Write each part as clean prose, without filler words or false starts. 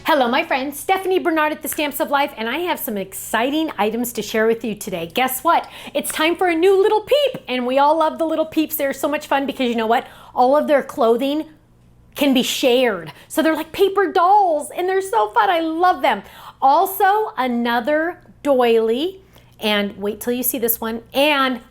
Hello, my friend, Stephanie Bernard at the Stamps of Life, and I have some exciting items to share with you today. Guess what? It's time for a new little peep, and we all love the little peeps. They're so much fun because you know what? All of their clothing can be shared. So they're like paper dolls, and they're so fun. I love them. Also, another doily, and wait till you see this one. And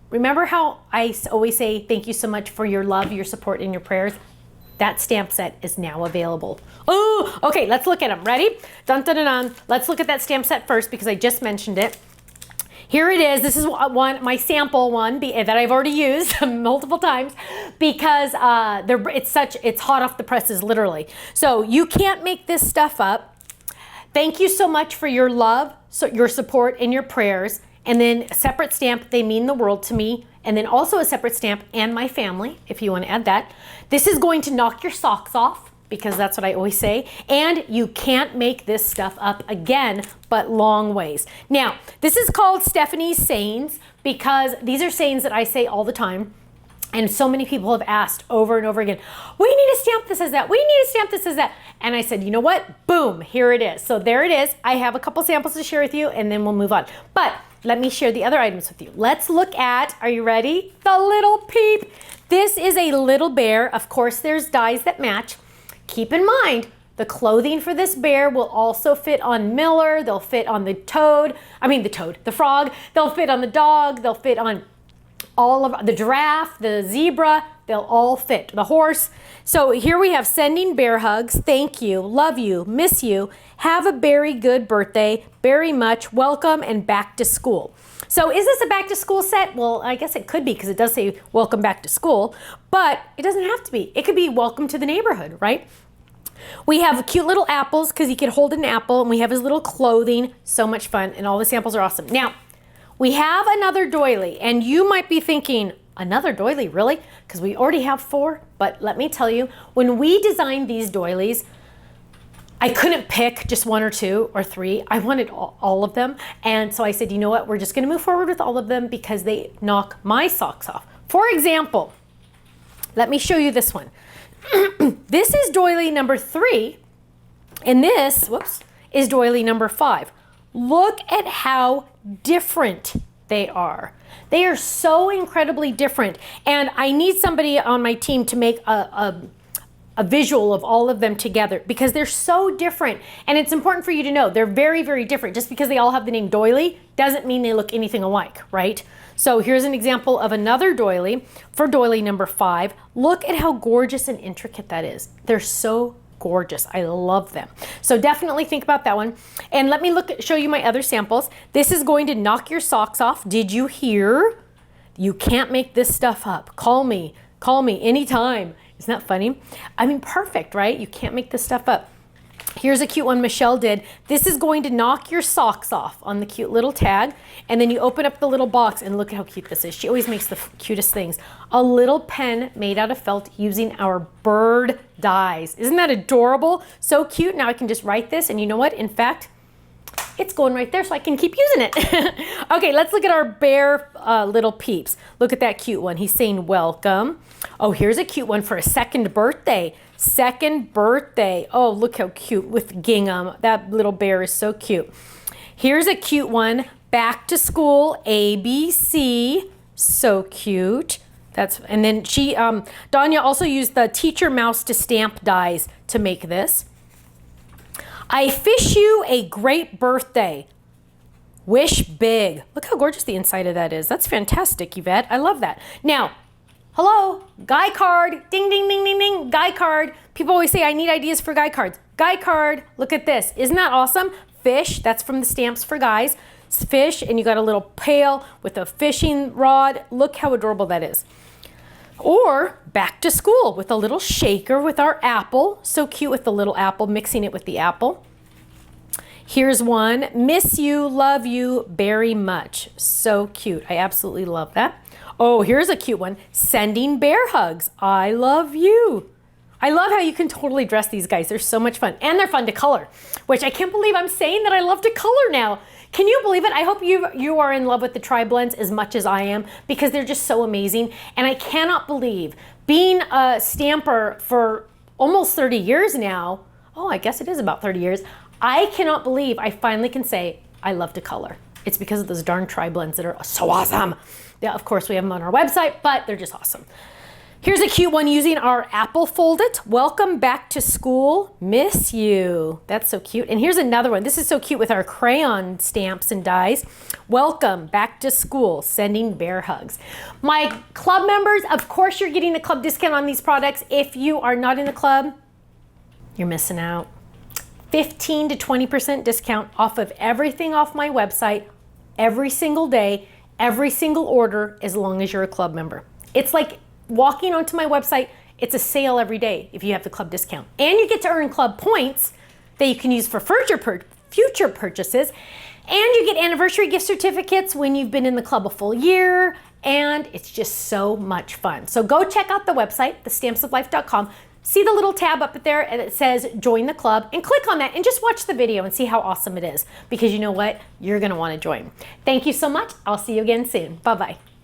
remember how I always say thank you so much for your love, your support, and your prayers? That stamp set is now available. Oh, okay, let's look at them. Ready? Dun, dun, dun, dun. Let's look at that stamp set first because I just mentioned it. Here it is. This is one, my sample one that I've already used multiple times because it's hot off the presses, literally. So you can't make this stuff up. Thank you so much for your love, your support, and your prayers. And then a separate stamp, they mean the world to me. And then also a separate stamp, and my family, if you want to add that. This is going to knock your socks off, because that's what I always say. And you can't make this stuff up again, but long ways. Now, this is called Stephanie's sayings, because these are sayings that I say all the time. And so many people have asked over and over again, we need a stamp that says that. We need a stamp that says that. And I said, you know what? Boom, here it is. So there it is. I have a couple samples to share with you, and then we'll move on. But let me share the other items with you. Let's look at, are you ready? The little peep. This is a little bear. Of course, there's dies that match. Keep in mind, the clothing for this bear will also fit on Miller. They'll fit on the frog. They'll fit on the dog. They'll fit on all of the giraffe, the zebra. They'll all fit. The horse. So here we have sending bear hugs. Thank you. Love you. Miss you. Have a very good birthday. Very much. Welcome and back to school. So is this a back to school set? Well, I guess it could be because it does say welcome back to school, but it doesn't have to be. It could be welcome to the neighborhood, right? We have cute little apples because he could hold an apple, and we have his little clothing. So much fun, and all the samples are awesome. Now, we have another doily, and you might be thinking, another doily, really? Because we already have 4, but let me tell you, when we designed these doilies, I couldn't pick just 1 or 2 or 3. I wanted all of them. And so I said, you know what? We're just going to move forward with all of them because they knock my socks off. For example, let me show you this one. This is doily number 3. And this, is doily number 5. Look at how different they are. They are so incredibly different. And I need somebody on my team to make a visual of all of them together because they're so different. And it's important for you to know they're very, very different. Just because they all have the name doily doesn't mean they look anything alike, right? So here's an example of another doily for doily number 5. Look at how gorgeous and intricate that is. They're so gorgeous. I love them. So definitely think about that one. And let me show you my other samples. This is going to knock your socks off. Did you hear? You can't make this stuff up. Call me anytime. Isn't that funny? I mean, perfect, right? You can't make this stuff up. Here's a cute one Michelle did. This is going to knock your socks off on the cute little tag. And then you open up the little box and look at how cute this is. She always makes the cutest things. A little pen made out of felt using our bird dies. Isn't that adorable? So cute. Now I can just write this, and you know what? In fact, it's going right there so I can keep using it. Okay, let's look at our bear little peeps. Look at that cute one. He's saying welcome. Oh, here's a cute one for a second birthday. Second birthday. Oh, look how cute with gingham. That little bear is so cute. Here's a cute one. Back to school, ABC. So cute. And then Danya also used the teacher mouse to stamp dies to make this. I wish you a great birthday. Wish big. Look how gorgeous the inside of that is. That's fantastic, Yvette. I love that. Now, hello, guy card. Ding, ding, ding, ding, ding. Guy card. People always say, I need ideas for guy cards. Guy card. Look at this. Isn't that awesome? Fish. That's from the Stamps for Guys. It's fish, and you got a little pail with a fishing rod. Look how adorable that is. Or back to school with a little shaker with our apple. So cute with the little apple, mixing it with the apple. Here's one. Miss you, love you very much. So cute. I absolutely love that. Oh, here's a cute one. Sending bear hugs. I love you. I love how you can totally dress these guys. They're so much fun. And they're fun to color, which I can't believe I'm saying that I love to color now. Can you believe it? I hope you are in love with the tri-blends as much as I am because they're just so amazing. And I cannot believe being a stamper for almost 30 years now, oh, I guess it is about 30 years. I cannot believe I finally can say I love to color. It's because of those darn tri-blends that are so awesome. Yeah, of course we have them on our website, but they're just awesome. Here's a cute one using our Apple Fold It. Welcome back to school, miss you. That's so cute. And here's another one. This is so cute with our crayon stamps and dies. Welcome back to school, sending bear hugs. My club members, of course you're getting a club discount on these products. If you are not in the club, you're missing out. 15 to 20% discount off of everything off my website every single day, every single order, as long as you're a club member. It's like walking onto my website, it's a sale every day if you have the club discount. And you get to earn club points that you can use for future purchases. And you get anniversary gift certificates when you've been in the club a full year. And it's just so much fun. So go check out the website, thestampsoflife.com. See the little tab up there and it says join the club, and click on that and just watch the video and see how awesome it is, because you know what? You're gonna wanna join. Thank you so much. I'll see you again soon. Bye-bye.